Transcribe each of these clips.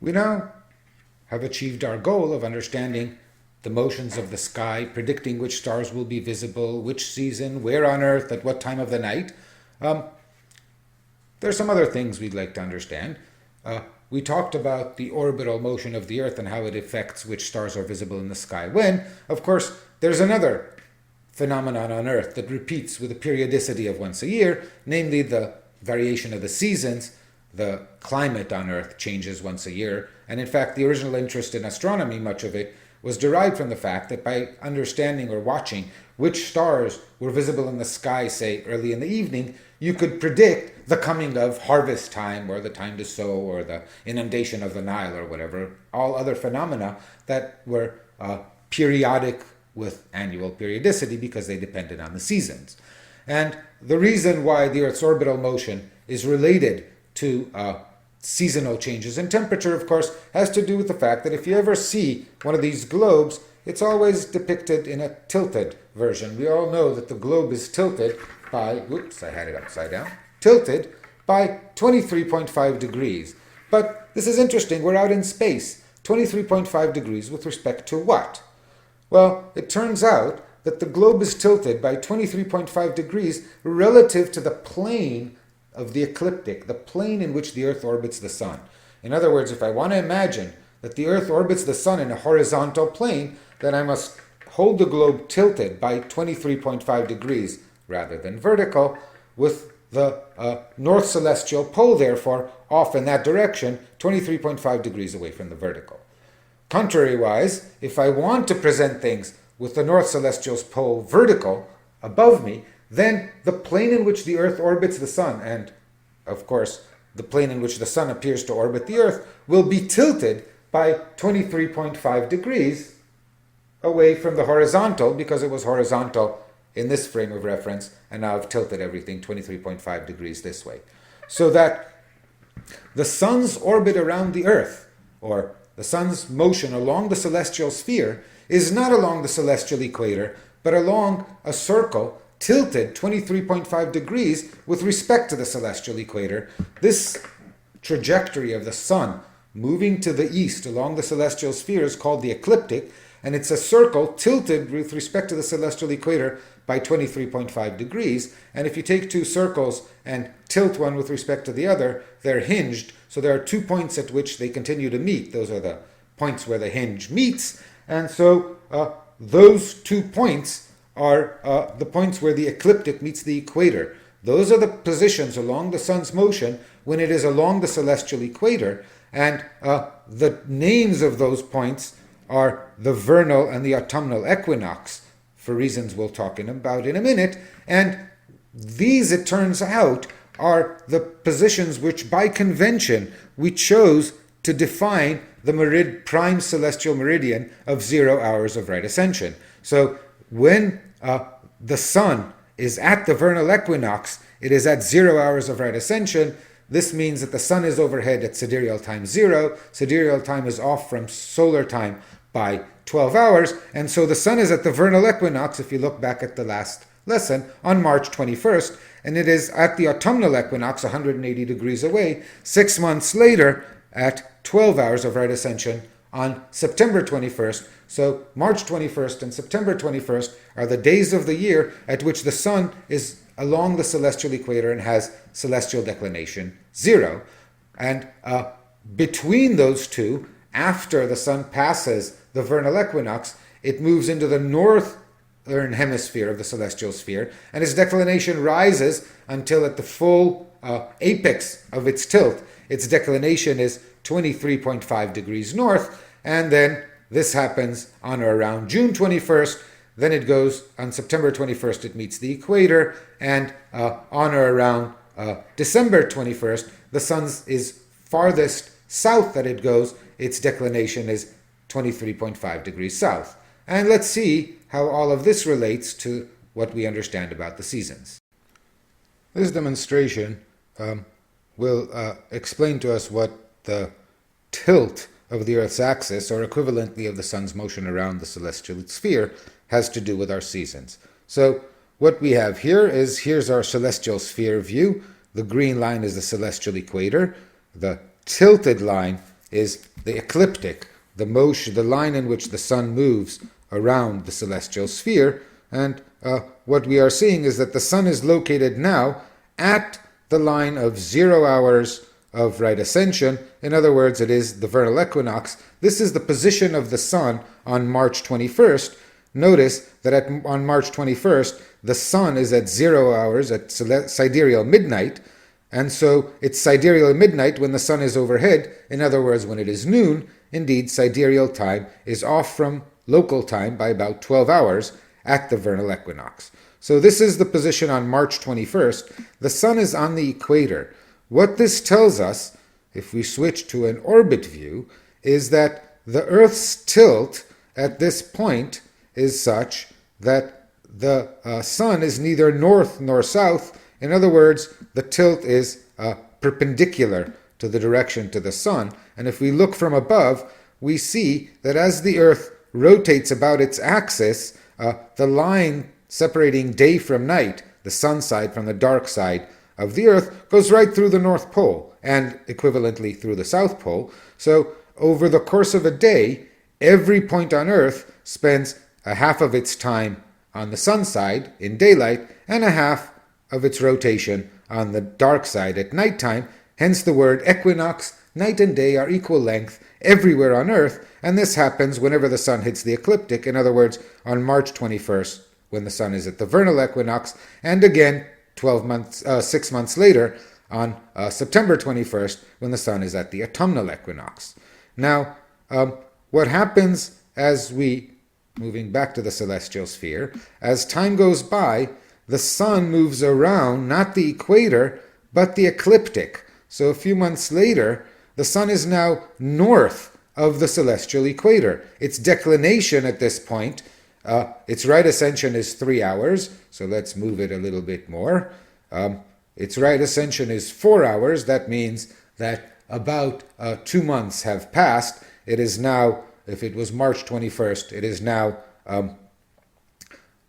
We now have achieved our goal of understanding the motions of the sky, predicting which stars will be visible, which season, where on Earth, at what time of the night. Um, there are some other things we'd like to understand. We talked about the orbital motion of the Earth and how it affects which stars are visible in the sky when. Of course, there's another phenomenon on Earth that repeats with a periodicity of once a year, namely the variation of the seasons. The climate on Earth changes once a year, and in fact, the original interest in astronomy, much of it, was derived from the fact that by understanding or watching which stars were visible in the sky, say early in the evening, you could predict the coming of harvest time or the time to sow or the inundation of the Nile or whatever, all other phenomena that were periodic with annual periodicity because they depended on the seasons. And the reason why the Earth's orbital motion is related to seasonal changes in temperature, of course, has to do with the fact that if you ever see one of these globes, it's always depicted in a tilted version. We all know that the globe is tilted by, whoops, I had it upside down, tilted by 23.5 degrees. But this is interesting, we're out in space. 23.5 degrees with respect to what? Well, it turns out that the globe is tilted by 23.5 degrees relative to the plane of the ecliptic, the plane in which the Earth orbits the Sun. In other words, if I want to imagine that the Earth orbits the Sun in a horizontal plane, then I must hold the globe tilted by 23.5 degrees rather than vertical, with the north celestial pole, therefore, off in that direction, 23.5 degrees away from the vertical. Contrariwise, if I want to present things with the north celestial pole vertical above me, then the plane in which the Earth orbits the Sun, and of course the plane in which the Sun appears to orbit the Earth, will be tilted by 23.5 degrees away from the horizontal, because it was horizontal in this frame of reference, and now I've tilted everything 23.5 degrees this way. So that the Sun's orbit around the Earth, or the Sun's motion along the celestial sphere, is not along the celestial equator, but along a circle tilted 23.5 degrees with respect to the celestial equator. This trajectory of the Sun moving to the east along the celestial sphere is called the ecliptic, and it's a circle tilted with respect to the celestial equator by 23.5 degrees. And if you take two circles and tilt one with respect to the other, they're hinged, so there are 2 points at which they continue to meet. Those are the points where the hinge meets, and so those 2 points are the points where the ecliptic meets the equator. Those are the positions along the Sun's motion when it is along the celestial equator, and the names of those points are the vernal and the autumnal equinox, for reasons we'll talk about in a minute. And these, it turns out, are the positions which by convention we chose to define the prime celestial meridian of 0 hours of right ascension. So when the Sun is at the vernal equinox, it is at 0 hours of right ascension. This means that the Sun is overhead at sidereal time 0. Sidereal time is off from solar time by 12 hours, and so the Sun is at the vernal equinox, if you look back at the last lesson, on March 21st, and it is at the autumnal equinox 180 degrees away 6 months later at 12 hours of right ascension on September 21st. So March 21st and September 21st are the days of the year at which the Sun is along the celestial equator and has celestial declination 0. And between those two, after the Sun passes the vernal equinox, it moves into the northern hemisphere of the celestial sphere, and its declination rises until at the full apex of its tilt, its declination is 23.5 degrees north, and then this happens on or around June 21st. Then it goes on September 21st, it meets the equator, and on or around December 21st, the Sun's is farthest south that it goes, its declination is 23.5 degrees south. And let's see how all of this relates to what we understand about the seasons. This demonstration will explain to us what the tilt of the Earth's axis, or equivalently of the Sun's motion around the celestial sphere, has to do with our seasons. So what we have here is, here's our celestial sphere view. The green line is the celestial equator. The tilted line is the ecliptic, the motion, the line in which the sun moves around the celestial sphere. And what we are seeing is that the sun is located now at the line of 0 hours of right ascension. In other words, it is the vernal equinox. This is the position of the sun on March 21st. Notice that on March 21st, the sun is at 0 hours at sidereal midnight, and so it's sidereal midnight when the sun is overhead. In other words, when it is noon. Indeed, sidereal time is off from local time by about 12 hours at the vernal equinox. So this is the position on March 21st. The sun is on the equator. What this tells us, if we switch to an orbit view, is that the Earth's tilt at this point is such that the sun is neither north nor south. In other words, the tilt is perpendicular to the direction to the sun. And if we look from above, we see that as the Earth rotates about its axis, the line separating day from night, the sun side from the dark side of the Earth, goes right through the North Pole and equivalently through the South Pole. So over the course of a day, every point on Earth spends a half of its time on the sun side in daylight and a half of its rotation on the dark side at nighttime. Hence the word equinox. Night and day are equal length everywhere on Earth, and this happens whenever the sun hits the ecliptic. In other words, on March 21st, when the sun is at the vernal equinox, and again 6 months later on September 21st, when the sun is at the autumnal equinox. Now, what happens as we, moving back to the celestial sphere, as time goes by, the sun moves around not the equator, but the ecliptic. So a few months later, the sun is now north of the celestial equator. Its declination at this point, its right ascension is 3 hours, so let's move it a little bit more. Its right ascension is 4 hours. That means that about 2 months have passed. It is now, if it was March 21st, it is now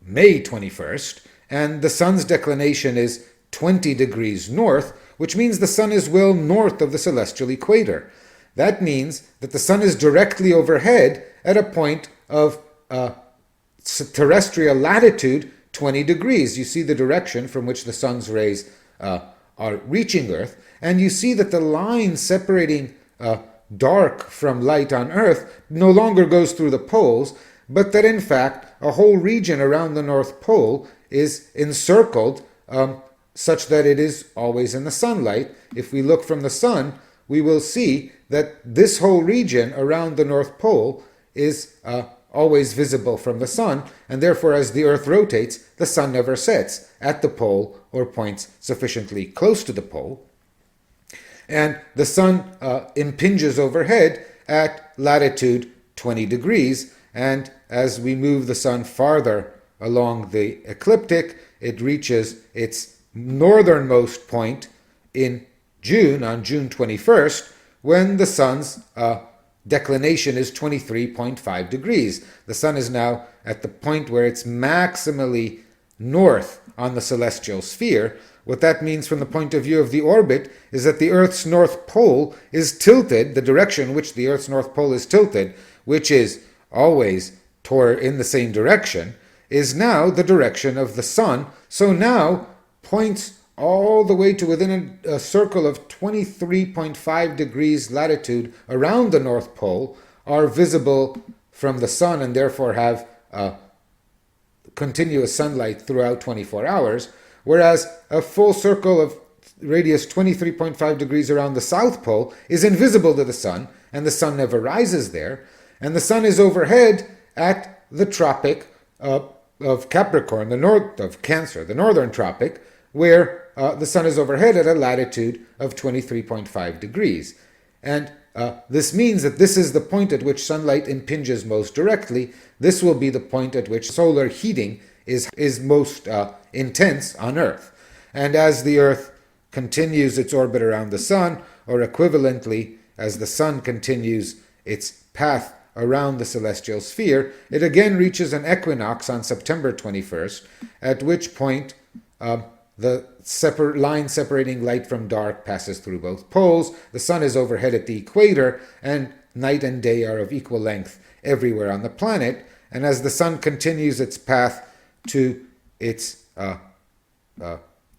May 21st, and the sun's declination is 20 degrees north, which means the sun is well north of the celestial equator. That means that the sun is directly overhead at a point of terrestrial latitude 20 degrees. You see the direction from which the sun's rays are reaching Earth, and you see that the line separating dark from light on Earth no longer goes through the poles, but that in fact a whole region around the North Pole is encircled such that it is always in the sunlight. If we look from the sun, we will see that this whole region around the North Pole is always visible from the sun, and therefore as the Earth rotates, the sun never sets at the pole or points sufficiently close to the pole. And the sun impinges overhead at latitude 20 degrees, and as we move the sun farther along the ecliptic, it reaches its northernmost point in June, on June 21st, when the sun's declination is 23.5 degrees. The sun is now at the point where it's maximally north on the celestial sphere. What that means from the point of view of the orbit is that the Earth's North Pole is tilted, the direction in which the Earth's North Pole is tilted, which is always toward in the same direction, is now the direction of the sun. So now points all the way to within a circle of 23.5 degrees latitude around the North Pole are visible from the sun and therefore have continuous sunlight throughout 24 hours, whereas a full circle of radius 23.5 degrees around the South Pole is invisible to the sun, and the sun never rises there, and the sun is overhead at the tropic of Capricorn, the north of Cancer, the northern tropic, where the sun is overhead at a latitude of 23.5 degrees. And this means that this is the point at which sunlight impinges most directly. This will be the point at which solar heating is most intense on Earth. And as the Earth continues its orbit around the sun, or equivalently, as the sun continues its path around the celestial sphere, it again reaches an equinox on September 21st, at which point the line separating light from dark passes through both poles. The sun is overhead at the equator, and night and day are of equal length everywhere on the planet. And as the sun continues its path to its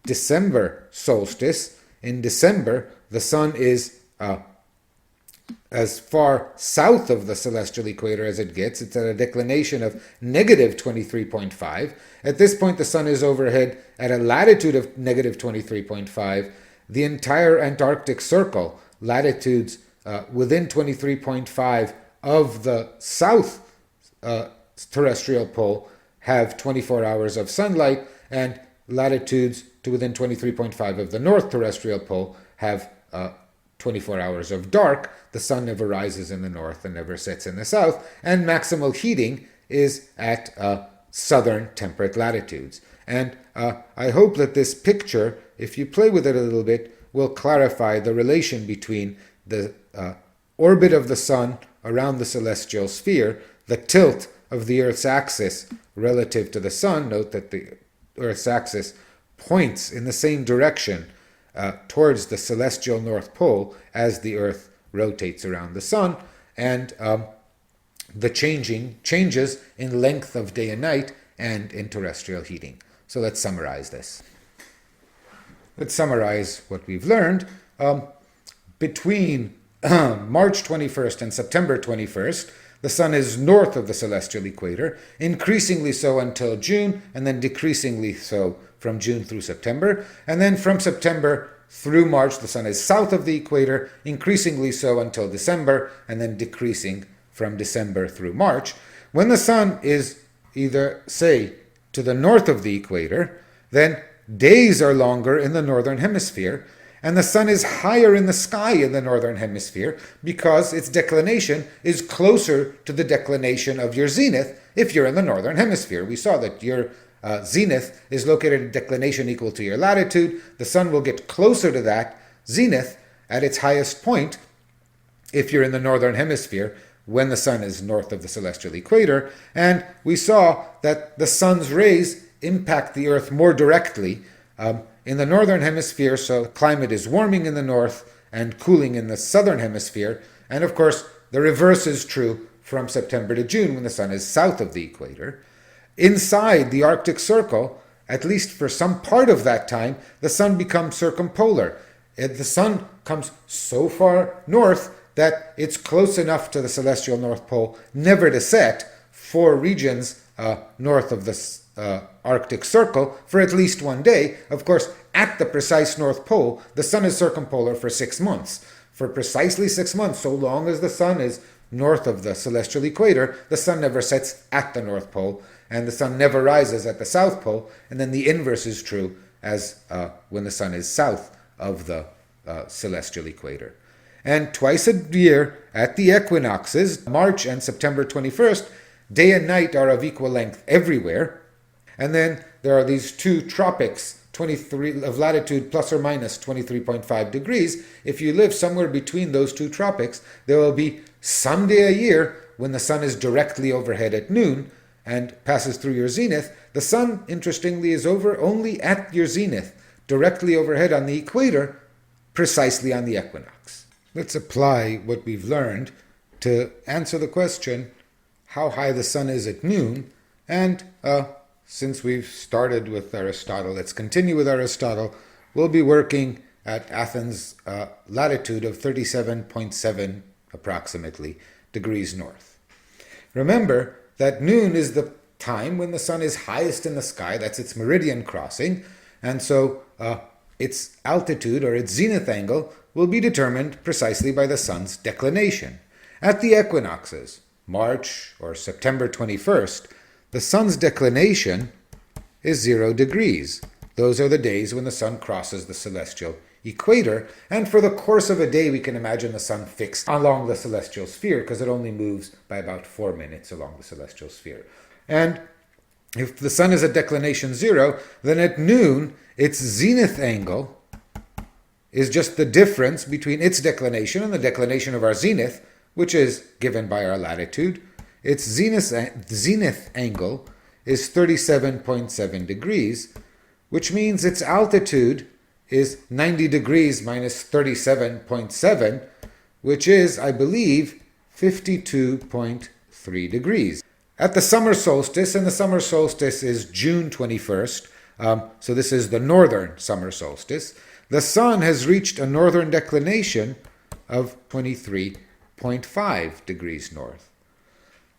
December solstice, in December, the sun is as far south of the celestial equator as it gets. It's at a declination of negative 23.5. At this point, the sun is overhead at a latitude of negative 23.5. The entire Antarctic Circle, latitudes within 23.5 of the south terrestrial pole, have 24 hours of sunlight, and latitudes to within 23.5 of the north terrestrial pole have 24 hours of dark. The sun never rises in the north and never sets in the south, and maximal heating is at southern temperate latitudes. And I hope that this picture, if you play with it a little bit, will clarify the relation between the orbit of the sun around the celestial sphere, the tilt of the Earth's axis relative to the sun. Note that the Earth's axis points in the same direction towards the celestial North Pole as the Earth rotates around the sun, and the changes in length of day and night and in terrestrial heating. So let's summarize this. Let's summarize what we've learned. Between March 21st and September 21st, the sun is north of the celestial equator, increasingly so until June, and then decreasingly so from June through September. And then from September through March, the sun is south of the equator, increasingly so until December, and then decreasing from December through March. When the sun is either, say, to the north of the equator, then days are longer in the northern hemisphere, and the sun is higher in the sky in the northern hemisphere because its declination is closer to the declination of your zenith if you're in the northern hemisphere. We saw that your zenith is located at a declination equal to your latitude. The sun will get closer to that zenith at its highest point if you're in the northern hemisphere when the sun is north of the celestial equator. And we saw that the sun's rays impact the Earth more directly in the northern hemisphere, so climate is warming in the north and cooling in the southern hemisphere. And of course, the reverse is true from September to June when the sun is south of the equator. Inside the Arctic Circle, at least for some part of that time, the sun becomes circumpolar. The sun comes so far north that it's close enough to the celestial North Pole never to set for regions north of the Arctic Circle for at least one day. Of course, at the precise North Pole, the sun is circumpolar for 6 months. For precisely 6 months, so long as the sun is north of the celestial equator, the sun never sets at the North Pole, and the sun never rises at the South Pole. And then the inverse is true as when the sun is south of the celestial equator. And twice a year at the equinoxes, March and September 21st, day and night are of equal length everywhere. And then there are these two tropics, 23 of latitude plus or minus 23.5 degrees. If you live somewhere between those two tropics, there will be some day a year when the sun is directly overhead at noon and passes through your zenith. The sun, interestingly, is over only at your zenith, directly overhead on the equator, precisely on the equinox. Let's apply what we've learned to answer the question how high the sun is at noon. And since we've started with Aristotle, let's continue with Aristotle. We'll be working at Athens' latitude of 37.7 approximately degrees north. Remember that noon is the time when the sun is highest in the sky. That's its meridian crossing. And so its altitude or its zenith angle will be determined precisely by the sun's declination. At the equinoxes, March or September 21st, the sun's declination is 0 degrees. Those are the days when the sun crosses the celestial equator, and for the course of a day we can imagine the sun fixed along the celestial sphere because it only moves by about 4 minutes along the celestial sphere. And if the sun is at declination 0, then at noon its zenith angle is just the difference between its declination and the declination of our zenith, which is given by our latitude. Its zenith angle is 37.7 degrees, which means its altitude is 90 degrees minus 37.7, which is, I believe, 52.3 degrees. At the summer solstice, and the summer solstice is June 21st, so this is the northern summer solstice, the sun has reached a northern declination of 23.5 degrees north.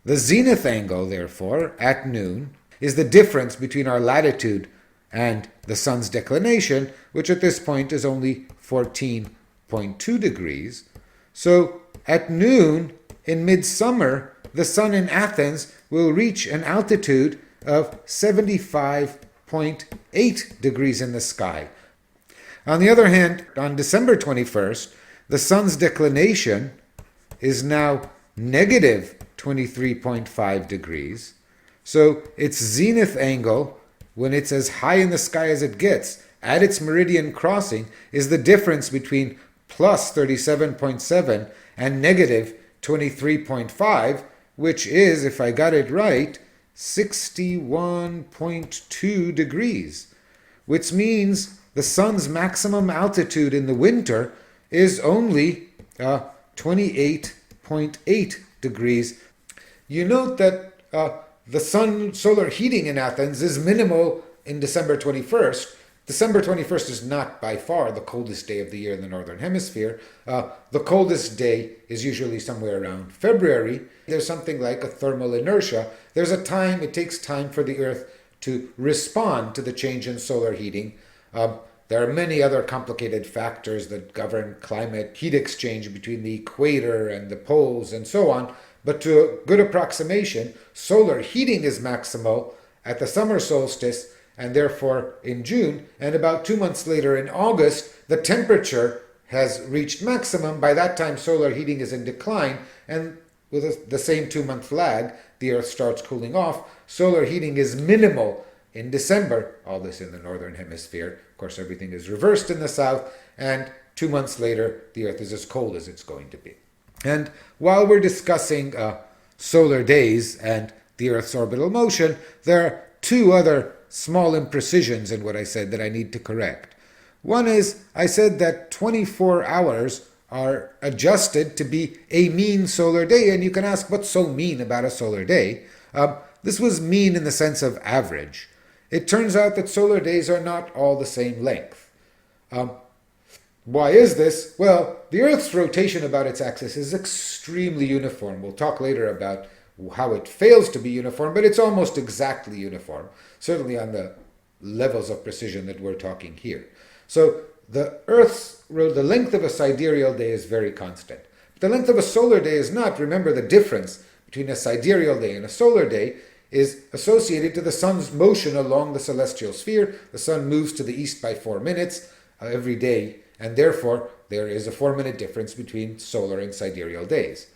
The zenith angle, therefore, at noon, is the difference between our latitude and the sun's declination, which at this point is only 14.2 degrees. So at noon in midsummer, the sun in Athens will reach an altitude of 75.8 degrees in the sky. On the other hand, on December 21st, the sun's declination is now negative 23.5 degrees. So its zenith angle, when it's as high in the sky as it gets, at its meridian crossing, is the difference between plus 37.7 and negative 23.5, which is, if I got it right, 61.2 degrees, which means the sun's maximum altitude in the winter is only 28.8 degrees. You note that the solar heating in Athens is minimal in December 21st. December 21st is not by far the coldest day of the year in the Northern Hemisphere. The coldest day is usually somewhere around February. There's something like a thermal inertia. It takes time for the Earth to respond to the change in solar heating. There are many other complicated factors that govern climate, heat exchange between the equator and the poles and so on. But to a good approximation, solar heating is maximal at the summer solstice, and therefore in June, and about 2 months later in August, the temperature has reached maximum. By that time, solar heating is in decline, and with the same 2-month lag, the Earth starts cooling off. Solar heating is minimal in December, all this in the Northern Hemisphere. Of course, everything is reversed in the South, and 2 months later, the Earth is as cold as it's going to be. And while we're discussing solar days and the Earth's orbital motion, there are two other small imprecisions in what I said that I need to correct. One is, I said that 24 hours are adjusted to be a mean solar day, and you can ask, what's so mean about a solar day? This was mean in the sense of average. It turns out that solar days are not all the same length. Why is this? Well, the Earth's rotation about its axis is extremely uniform. We'll talk later about how it fails to be uniform, but it's almost exactly uniform, certainly on the levels of precision that we're talking here. So the length of a sidereal day is very constant. The length of a solar day is not. Remember, the difference between a sidereal day and a solar day is associated to the sun's motion along the celestial sphere. The sun moves to the east by 4 minutes every day, and therefore there is a 4-minute difference between solar and sidereal days.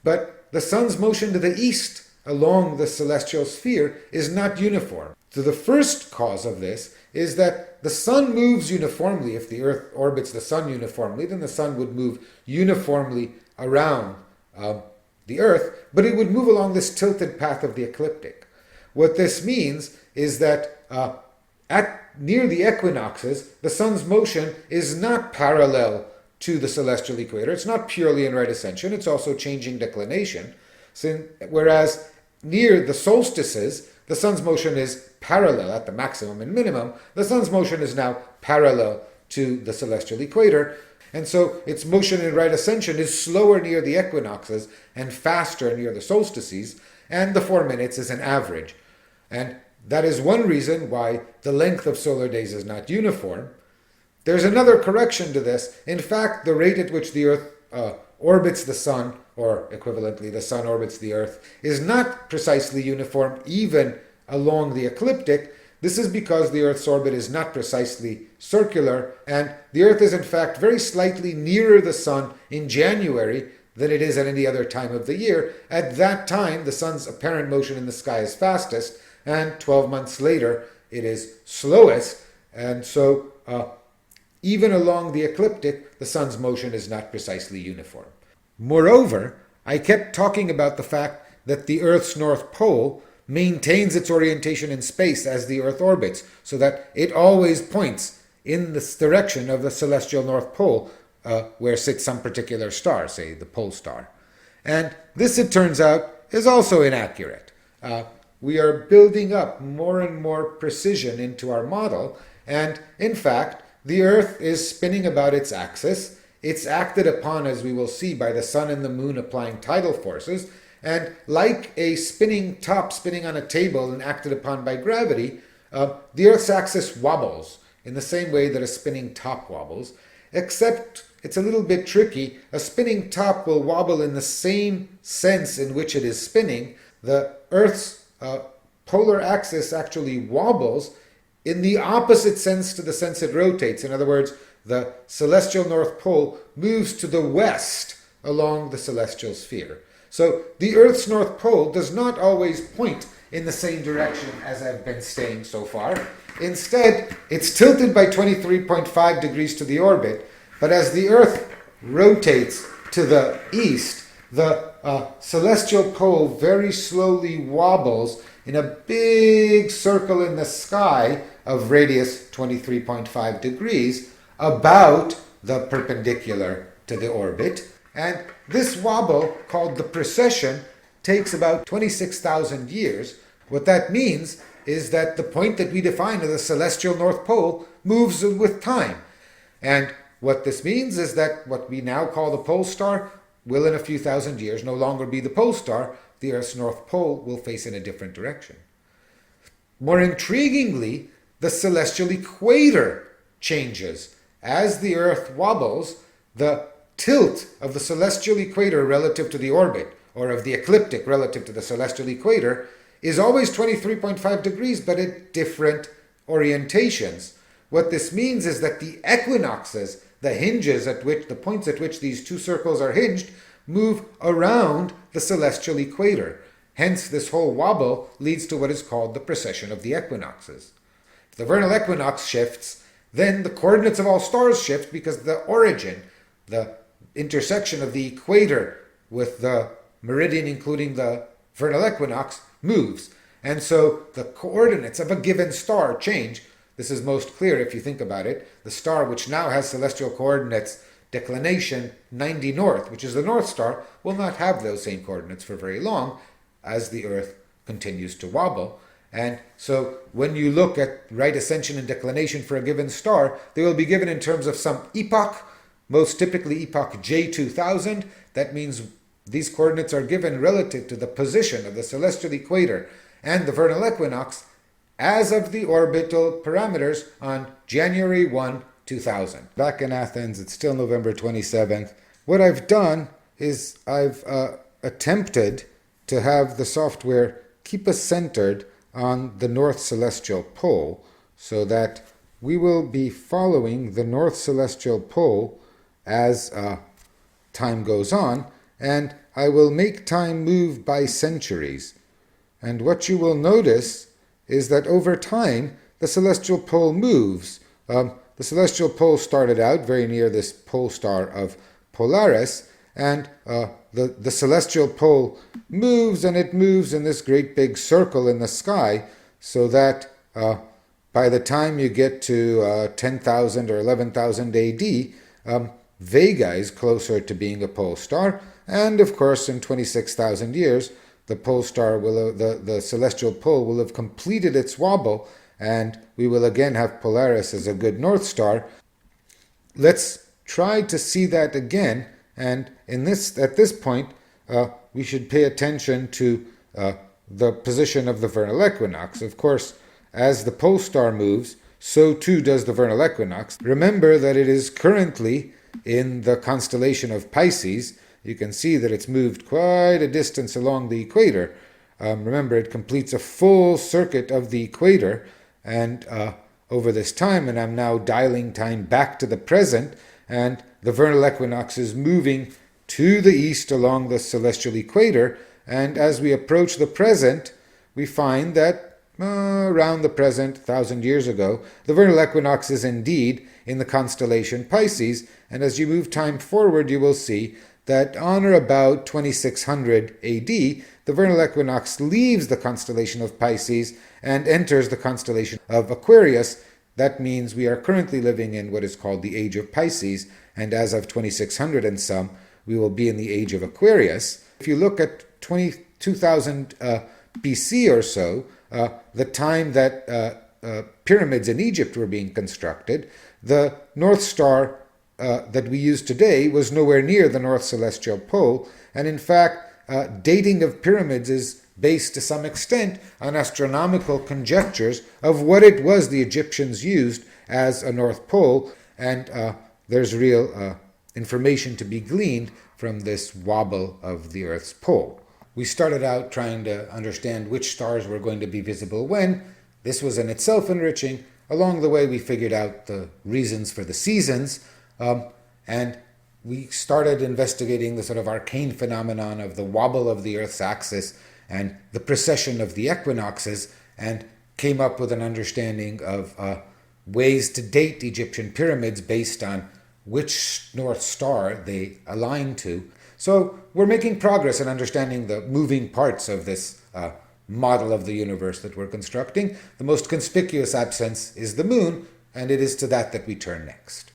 But the sun's motion to the east along the celestial sphere is not uniform. So the first cause of this is that the sun moves uniformly. If the Earth orbits the sun uniformly, then the sun would move uniformly around the Earth, but it would move along this tilted path of the ecliptic. What this means is that near the equinoxes, the sun's motion is not parallel to the celestial equator. It's not purely in right ascension, it's also changing declination. Whereas near the solstices, the sun's motion is parallel at the maximum and minimum. The sun's motion is now parallel to the celestial equator. And so its motion in right ascension is slower near the equinoxes and faster near the solstices, and the 4 minutes is an average. And that is one reason why the length of solar days is not uniform. There's another correction to this. In fact, the rate at which the Earth orbits the sun, or equivalently the sun orbits the Earth, is not precisely uniform even along the ecliptic. This is because the Earth's orbit is not precisely circular, and the Earth is in fact very slightly nearer the sun in January than it is at any other time of the year. At that time, the sun's apparent motion in the sky is fastest, and 12 months later, it is slowest. And so, even along the ecliptic, the sun's motion is not precisely uniform. Moreover, I kept talking about the fact that the Earth's North Pole maintains its orientation in space as the Earth orbits, so that it always points in this direction of the celestial North Pole, where sits some particular star, say the pole star. And this, it turns out, is also inaccurate. We are building up more and more precision into our model, and in fact, the Earth is spinning about its axis. It's acted upon, as we will see, by the sun and the moon applying tidal forces, and like a spinning top spinning on a table and acted upon by gravity, the Earth's axis wobbles in the same way that a spinning top wobbles, except it's a little bit tricky. A spinning top will wobble in the same sense in which it is spinning. The Earth's polar axis actually wobbles in the opposite sense to the sense it rotates. In other words, the celestial North Pole moves to the west along the celestial sphere. So the Earth's North Pole does not always point in the same direction as I've been saying so far. Instead, it's tilted by 23.5 degrees to the orbit, but as the Earth rotates to the east, the celestial pole very slowly wobbles in a big circle in the sky of radius 23.5 degrees about the perpendicular to the orbit. And this wobble, called the precession, takes about 26,000 years. What that means is that the point that we define as the celestial North Pole moves with time. And what this means is that what we now call the pole star will in a few thousand years no longer be the pole star. The Earth's North Pole will face in a different direction. More intriguingly, the celestial equator changes. As the Earth wobbles, the tilt of the celestial equator relative to the orbit, or of the ecliptic relative to the celestial equator, is always 23.5 degrees, but at different orientations. What this means is that the equinoxes, the hinges at which, the points at which these two circles are hinged, move around the celestial equator. Hence, this whole wobble leads to what is called the precession of the equinoxes. If the vernal equinox shifts, then the coordinates of all stars shift because the origin, the intersection of the equator with the meridian including the vernal equinox, moves. And so the coordinates of a given star change. This is most clear if you think about it. The star which now has celestial coordinates declination 90 north, which is the North Star, will not have those same coordinates for very long as the Earth continues to wobble. And so when you look at right ascension and declination for a given star, they will be given in terms of some epoch, most typically epoch J2000. That means these coordinates are given relative to the position of the celestial equator and the vernal equinox as of the orbital parameters on January 1, 2000. Back in Athens, it's still November 27th. What I've done is I've attempted to have the software keep us centered on the North Celestial Pole so that we will be following the North Celestial Pole as time goes on, and I will make time move by centuries. And what you will notice is that over time, the celestial pole moves. The celestial pole started out very near this pole star of Polaris, and the celestial pole moves, and it moves in this great big circle in the sky, so that by the time you get to 10,000 or 11,000 AD, Vega is closer to being a pole star, and of course in 26,000 years, the pole star will, the celestial pole will have completed its wobble, and we will again have Polaris as a good North Star. Let's try to see that again, and at this point, we should pay attention to the position of the vernal equinox. Of course, as the pole star moves, so too does the vernal equinox. Remember that it is currently in the constellation of Pisces. You can see that it's moved quite a distance along the equator. Remember, it completes a full circuit of the equator, and over this time, and I'm now dialing time back to the present, and the vernal equinox is moving to the east along the celestial equator, and as we approach the present, we find that around the present, 1,000 years ago, the vernal equinox is indeed in the constellation Pisces, and as you move time forward, you will see that on or about 2600 AD, the vernal equinox leaves the constellation of Pisces and enters the constellation of Aquarius. That means we are currently living in what is called the age of Pisces, and as of 2600 and some, we will be in the age of Aquarius. If you look at 22,000 BC or so, the time that pyramids in Egypt were being constructed, the North Star that we use today was nowhere near the North Celestial Pole, and in fact, dating of pyramids is based to some extent on astronomical conjectures of what it was the Egyptians used as a North Pole, and there's real information to be gleaned from this wobble of the Earth's pole. We started out trying to understand which stars were going to be visible when. This was in itself enriching. Along the way, we figured out the reasons for the seasons, and we started investigating the sort of arcane phenomenon of the wobble of the Earth's axis and the precession of the equinoxes, and came up with an understanding of ways to date Egyptian pyramids based on which North Star they align to. So we're making progress in understanding the moving parts of this model of the universe that we're constructing. The most conspicuous absence is the moon, and it is to that we turn next.